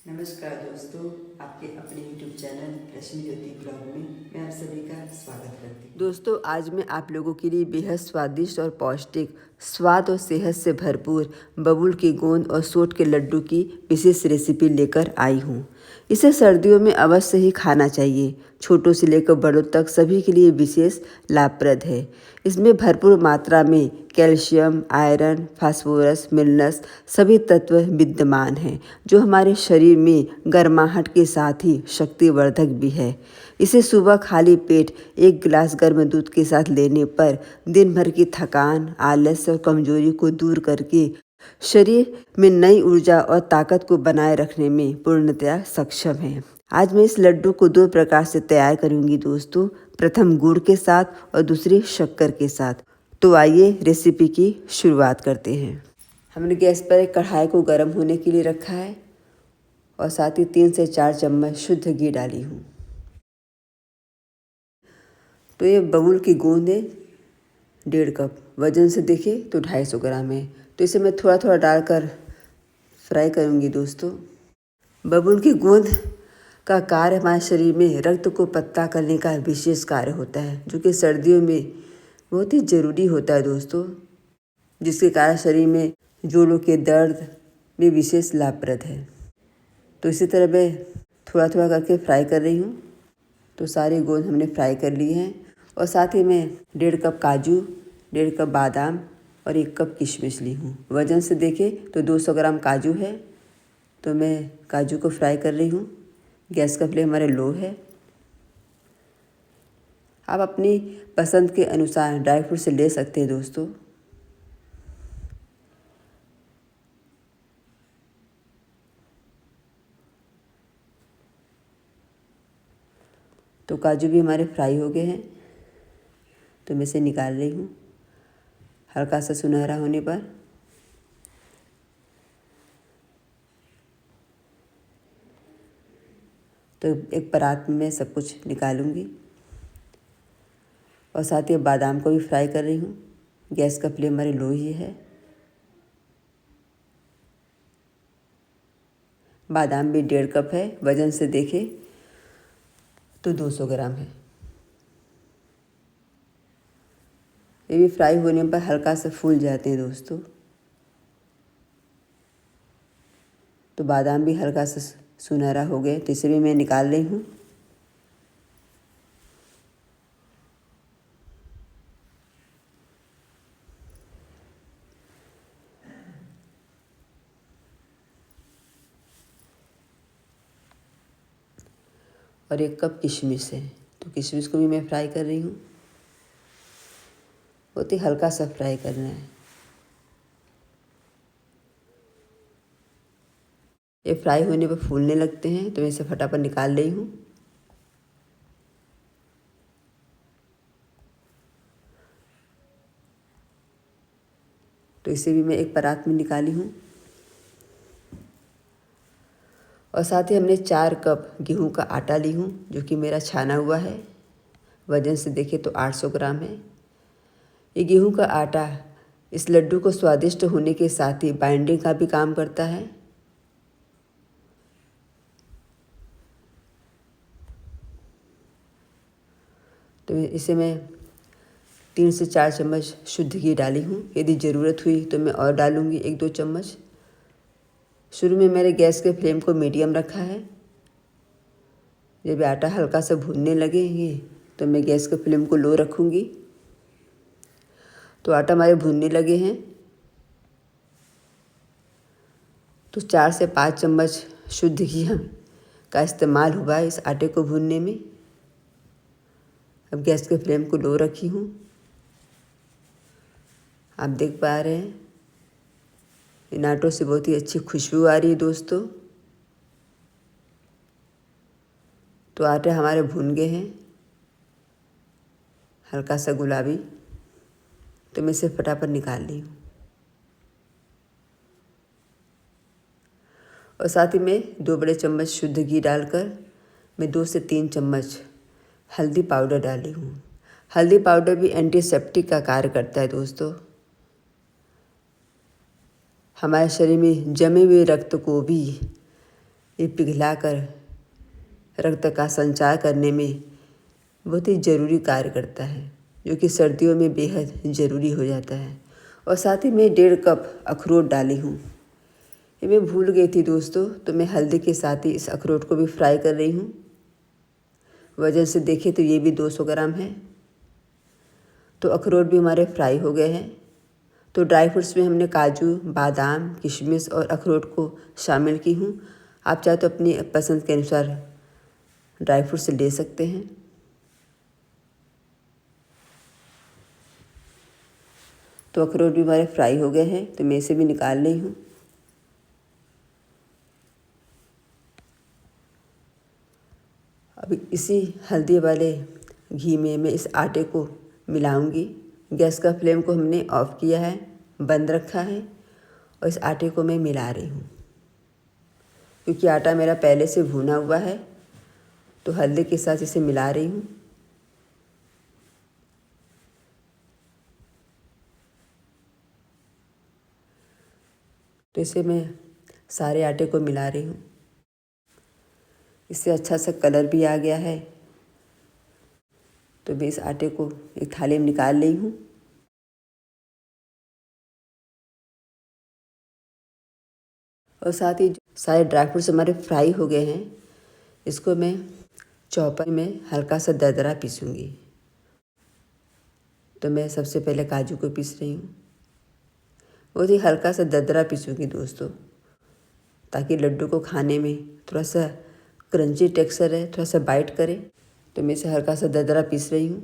नमस्कार दोस्तों, आपके अपने YouTube चैनल रश्मि ज्योति ब्लॉग में मैं आप सभी का स्वागत करती हूँ। दोस्तों, आज मैं आप लोगों के लिए बेहद स्वादिष्ट और पौष्टिक, स्वाद और सेहत से भरपूर बबूल की गोंद और सोट के लड्डू की विशेष रेसिपी लेकर आई हूँ। इसे सर्दियों में अवश्य ही खाना चाहिए। छोटों से लेकर बड़ों तक सभी के लिए विशेष लाभप्रद है। इसमें भरपूर मात्रा में कैल्शियम, आयरन, फास्फोरस, मिनरल्स सभी तत्व विद्यमान हैं, जो हमारे शरीर में गर्माहट के साथ ही शक्तिवर्धक भी है। इसे सुबह खाली पेट 1 गिलास गर्म दूध के साथ लेने पर दिन भर की थकान, आलस्य और कमजोरी को दूर करके शरीर में नई ऊर्जा और ताकत को बनाए रखने में पूर्णतया सक्षम है। आज मैं इस लड्डू को 2 प्रकार से तैयार करूंगी दोस्तों। प्रथम गुड़ के साथ और दूसरी शक्कर के साथ। तो आइए रेसिपी की शुरुआत करते हैं। हमने गैस पर एक कढ़ाई को गर्म होने के लिए रखा है और साथ ही 3 से 4 चम्मच शुद्ध घी डाली हूँ। तो ये बबूल की गोंद है 1.5 कप, वजन से देखे तो 250 ग्राम है। तो इसे मैं थोड़ा थोड़ा डालकर फ्राई करूँगी दोस्तों। बबूल की गोंद का कार्य हमारे शरीर में रक्त को पतला करने का विशेष कार्य होता है, जो कि सर्दियों में बहुत ही ज़रूरी होता है दोस्तों, जिसके कारण शरीर में जोड़ों के दर्द में विशेष लाभप्रद है। तो इसी तरह मैं थोड़ा थोड़ा करके फ्राई कर रही हूँ। तो सारी गोंद हमने फ्राई कर ली है और साथ ही मैं 1.5 कप काजू, 1.5 कप बादाम और 1 कप किशमिश ली हूँ। वज़न से देखें तो 200 ग्राम काजू है। तो मैं काजू को फ्राई कर रही हूँ। गैस का फ्लेम हमारे लो है। आप अपनी पसंद के अनुसार ड्राई फ्रूट से ले सकते हैं दोस्तों। तो काजू भी हमारे फ्राई हो गए हैं, तो मैं इसे निकाल रही हूँ हल्का सा सुनहरा होने पर। तो एक परात में सब कुछ निकालूंगी और साथ ही बादाम को भी फ्राई कर रही हूँ। गैस का फ्लेम हमारे लो ही है। बादाम भी 1.5 कप है, वज़न से देखें तो 200 ग्राम है। ये भी फ्राई होने पर हल्का सा फूल जाते हैं दोस्तों। तो बादाम भी हल्का सा सुनहरा हो गए, तो इसे भी मैं निकाल रही हूँ। और 1 कप किशमिश है, तो किशमिश को भी मैं फ्राई कर रही हूँ। बहुत ही हल्का सा फ्राई करना है। ये फ्राई होने पर फूलने लगते हैं, तो मैं इसे फटाफट निकाल रही हूँ। तो इसे भी मैं एक परात में निकाली हूँ। और साथ ही हमने 4 कप गेहूं का आटा ली हूँ, जो कि मेरा छाना हुआ है। वज़न से देखें तो 800 ग्राम है। ये गेहूं का आटा इस लड्डू को स्वादिष्ट होने के साथ ही बाइंडिंग का भी काम करता है। तो इसे मैं 3 से 4 चम्मच शुद्ध घी डाली हूँ। यदि ज़रूरत हुई तो मैं और डालूँगी 1-2 चम्मच। शुरू में मैंने गैस के फ्लेम को मीडियम रखा है। जब आटा हल्का सा भूनने लगेंगे तो मैं गैस के फ्लेम को लो रखूँगी। तो आटा हमारे भूनने लगे हैं। तो 4 से 5 चम्मच शुद्ध घी का इस्तेमाल हुआ है इस आटे को भूनने में। अब गैस के फ्लेम को लो रखी हूँ। आप देख पा रहे हैं इन आटों से बहुत ही अच्छी खुशबू आ रही है दोस्तों। तो आटे हमारे भून गए हैं, हल्का सा गुलाबी। तो मैं इसे फटाफट निकाल ली हूँ। और साथ ही मैं 2 बड़े चम्मच शुद्ध घी डालकर मैं 2 से 3 चम्मच हल्दी पाउडर डाली हूँ। हल्दी पाउडर भी एंटीसेप्टिक का कार्य करता है दोस्तों। हमारे शरीर में जमे हुए रक्त को भी ये पिघलाकर रक्त का संचार करने में बहुत ही ज़रूरी कार्य करता है, जो कि सर्दियों में बेहद ज़रूरी हो जाता है। और साथ ही मैं 1.5 कप अखरोट डाली हूँ। ये मैं भूल गई थी दोस्तों, तो मैं हल्दी के साथ ही इस अखरोट को भी फ्राई कर रही हूँ। वजन से देखें तो ये भी 200 ग्राम है। तो अखरोट भी हमारे फ्राई हो गए हैं। तो ड्राई फ्रूट्स में हमने काजू, बादाम, किशमिश और अखरोट को शामिल की हूँ। आप चाहे तो अपनी पसंद के अनुसार ड्राई फ्रूट्स ले सकते हैं। तो अखरोट भी हमारे फ्राई हो गए हैं, तो मैं इसे भी निकाल रही हूँ। अभी इसी हल्दी वाले घी में मैं इस आटे को मिलाऊंगी। गैस का फ्लेम को हमने ऑफ किया है, बंद रखा है, और इस आटे को मैं मिला रही हूँ। क्योंकि आटा मेरा पहले से भुना हुआ है, तो हल्दी के साथ इसे मिला रही हूँ। तो इसे मैं सारे आटे को मिला रही हूँ। इससे अच्छा सा कलर भी आ गया है। तो मैं इस आटे को एक थाली में निकाल रही हूँ। और साथ ही सारे ड्राई फ्रूट्स हमारे फ्राई हो गए हैं। इसको मैं चॉपर में हल्का सा दरदरा पीसूँगी। तो मैं सबसे पहले काजू को पीस रही हूँ। बहुत ही हल्का सा दरदरा पीसूँगी दोस्तों, ताकि लड्डू को खाने में थोड़ा सा क्रंची टेक्सचर है, थोड़ा सा बाइट करे। तो मैं इसे हल्का सा दरदरा पीस रही हूँ।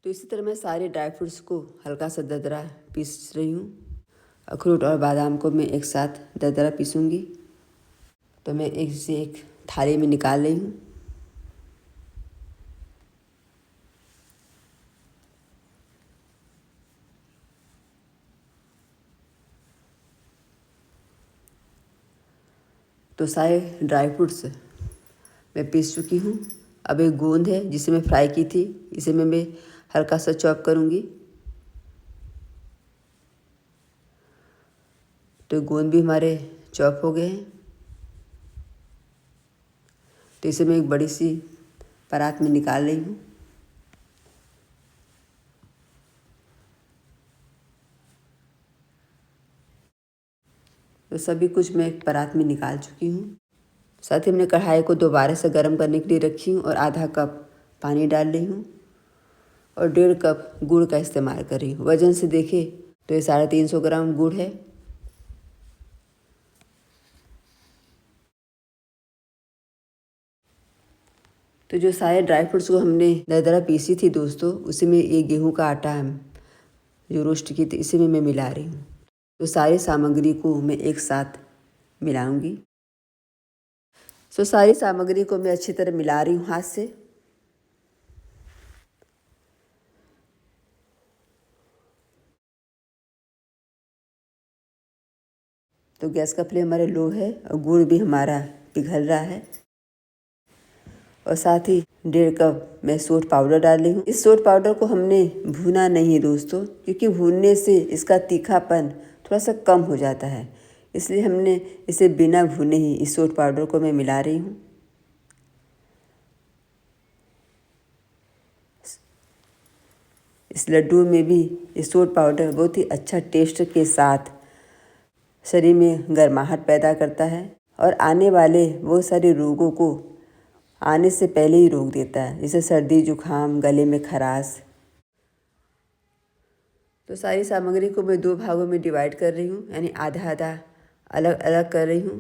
तो इसी तरह मैं सारे ड्राई फ्रूट्स को हल्का सा दरदरा पीस रही हूँ। अखरोट और बादाम को मैं एक साथ दरदरा पीसूँगी। तो मैं इसे एक थाली में निकाल रही हूँ। तो सारे ड्राई फ्रूट्स मैं पीस चुकी हूँ। अब एक गोंद है जिसे मैं फ्राई की थी, इसे मैं हल्का सा चॉप करूँगी। तो गोंद भी हमारे चॉप हो गए हैं। तो इसे मैं एक बड़ी सी परात में निकाल रही हूँ। तो सभी कुछ मैं एक परात में निकाल चुकी हूँ। साथ ही हमने कढ़ाई को दोबारा से गर्म करने के लिए रखी हूँ और आधा कप पानी डाल रही हूँ और 1.5 कप गुड़ का इस्तेमाल कर रही हूँ। वजन से देखें तो ये 350 ग्राम गुड़ है। तो जो सारे ड्राई फ्रूट्स को हमने दरदरा पीसी थी दोस्तों, उसी में ये गेहूं का आटा जो रोस्ट की थी, इसी में मैं मिला रही हूँ। तो सारी सामग्री को मैं एक साथ मिलाऊंगी। तो सारी सामग्री को मैं अच्छी तरह मिला रही हूँ हाथ से। तो गैस का फ्लेम हमारे लो है और गुड़ भी हमारा पिघल रहा है। और साथ ही 1.5 कप मैं सोट पाउडर डाल रही हूँ। इस सोट पाउडर को हमने भूना नहीं है दोस्तों, क्योंकि भूनने से इसका तीखापन थोड़ा सा कम हो जाता है। इसलिए हमने इसे बिना भुने ही इस सोट पाउडर को मैं मिला रही हूँ। इस लड्डू में भी ये सोट पाउडर बहुत ही अच्छा टेस्ट के साथ शरीर में गर्माहट पैदा करता है और आने वाले बहुत सारे रोगों को आने से पहले ही रोक देता है, जैसे सर्दी, जुखाम, गले में खराश। तो सारी सामग्री को मैं 2 भागों में डिवाइड कर रही हूँ, यानी आधा आधा अलग अलग कर रही हूँ,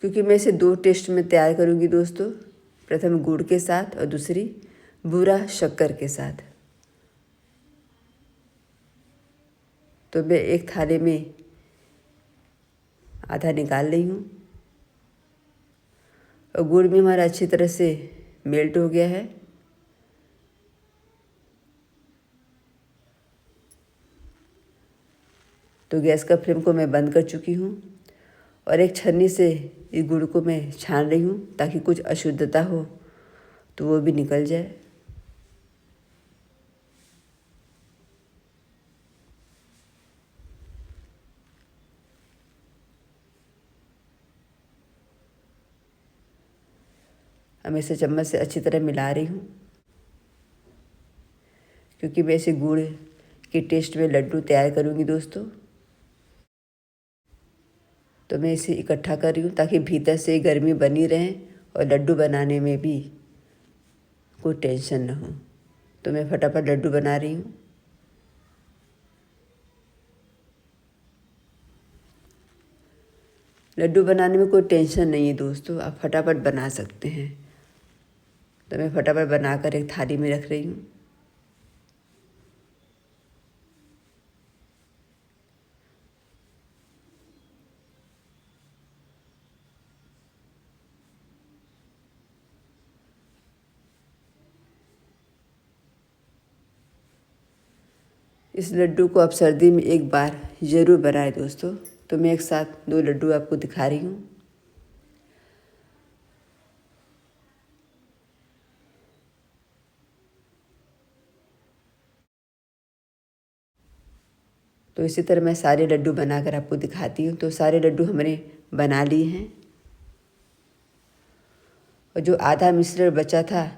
क्योंकि मैं इसे 2 टेस्ट में तैयार करूँगी दोस्तों। प्रथम गुड़ के साथ और दूसरी बूरा शक्कर के साथ। तो मैं एक थाली में आधा निकाल रही हूँ और गुड़ भी हमारा अच्छी तरह से मेल्ट हो गया है। तो गैस का फ्लेम को मैं बंद कर चुकी हूँ और एक छन्नी से इस गुड़ को मैं छान रही हूँ, ताकि कुछ अशुद्धता हो तो वो भी निकल जाए। अब मैं इसे चम्मच से अच्छी तरह मिला रही हूँ, क्योंकि मैं इसे गुड़ के टेस्ट में लड्डू तैयार करूँगी दोस्तों। तो मैं इसे इकट्ठा कर रही हूँ ताकि भीतर से गर्मी बनी रहे और लड्डू बनाने में भी कोई टेंशन ना हो। तो मैं फटाफट लड्डू बना रही हूँ। लड्डू बनाने में कोई टेंशन नहीं है दोस्तों, आप फटाफट बना सकते हैं। तो मैं फटाफट बनाकर एक थाली में रख रही हूँ। इस लड्डू को आप सर्दी में एक बार ज़रूर बनाएं दोस्तों। तो मैं एक साथ 2 लड्डू आपको दिखा रही हूँ। तो इसी तरह मैं सारे लड्डू बनाकर आपको दिखाती हूँ। तो सारे लड्डू हमने बना लिए हैं और जो आधा मिश्रण बचा था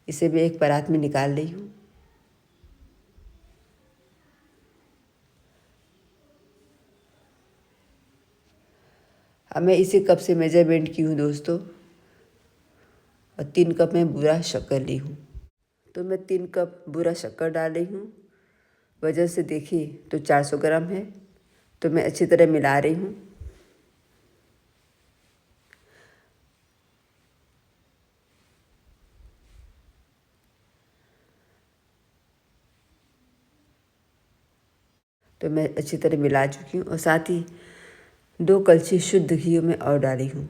इसे मैं एक परात में निकाल रही हूँ। अब मैं इसी कप से मेजरमेंट की हूँ दोस्तों, और 3 कप मैं बूरा शक्कर ली हूँ। तो मैं 3 कप बूरा शक्कर डाल रही हूँ। वजन से देखिए तो 400 ग्राम है। तो मैं अच्छी तरह मिला रही हूँ। तो मैं अच्छी तरह मिला चुकी हूँ और साथ ही 2 कलछी शुद्ध घी में और डाली हूँ।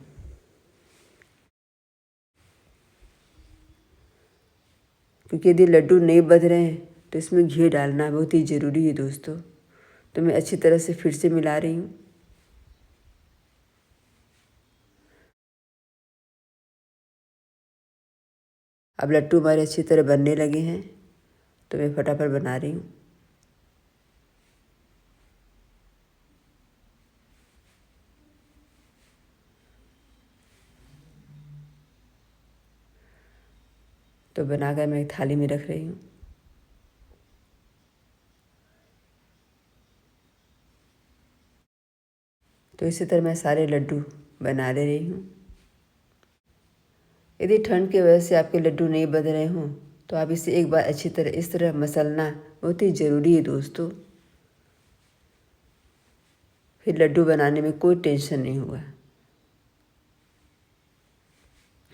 क्योंकि यदि लड्डू नहीं बंध रहे हैं तो इसमें घी डालना बहुत ही ज़रूरी है दोस्तों। तो मैं अच्छी तरह से फिर से मिला रही हूँ। अब लड्डू हमारे अच्छी तरह बनने लगे हैं। तो मैं फटाफट बना रही हूँ। तो बनाकर मैं एक थाली में रख रही हूँ। तो इसी तरह मैं सारे लड्डू बना ले रही हूँ। यदि ठंड की वजह से आपके लड्डू नहीं बन रहे हों तो आप इसे एक बार अच्छी तरह इस तरह मसलना बहुत ही ज़रूरी है दोस्तों। फिर लड्डू बनाने में कोई टेंशन नहीं होगा,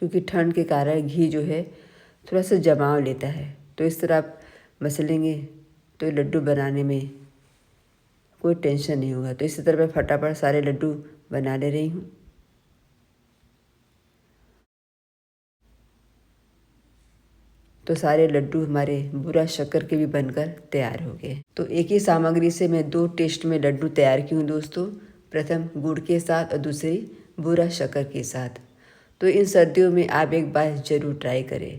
क्योंकि ठंड के कारण घी जो है थोड़ा सा जमाव लेता है। तो इस तरह आप मसलेंगे तो लड्डू बनाने में कोई टेंशन नहीं होगा। तो इसी तरह मैं फटाफट सारे लड्डू बना ले रही हूँ। तो सारे लड्डू हमारे बूरा शक्कर के भी बनकर तैयार हो गए। तो एक ही सामग्री से मैं 2 टेस्ट में लड्डू तैयार की हूँ दोस्तों। प्रथम गुड़ के साथ और दूसरी बूरा शक्कर के साथ। तो इन सर्दियों में आप एक बार ज़रूर ट्राई करें।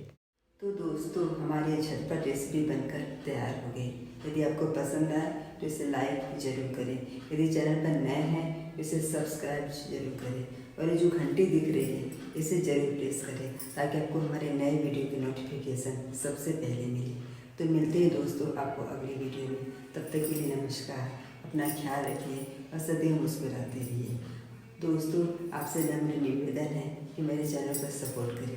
तो दोस्तों हमारी झटपट रेसिपी बनकर तैयार हो गई। यदि आपको पसंद आए तो इसे लाइक ज़रूर करें। यदि चैनल पर नए हैं तो इसे सब्सक्राइब ज़रूर करें और ये जो घंटी दिख रही है इसे ज़रूर प्रेस करें ताकि आपको हमारे नए वीडियो की नोटिफिकेशन सबसे पहले मिले। तो मिलते हैं दोस्तों आपको अगली वीडियो में। तब तक के लिए नमस्कार। अपना ख्याल रखिए और सदैव मुस्कुराते रहिए। दोस्तों आपसे नम्र निवेदन है कि मेरे चैनल पर सपोर्ट करें।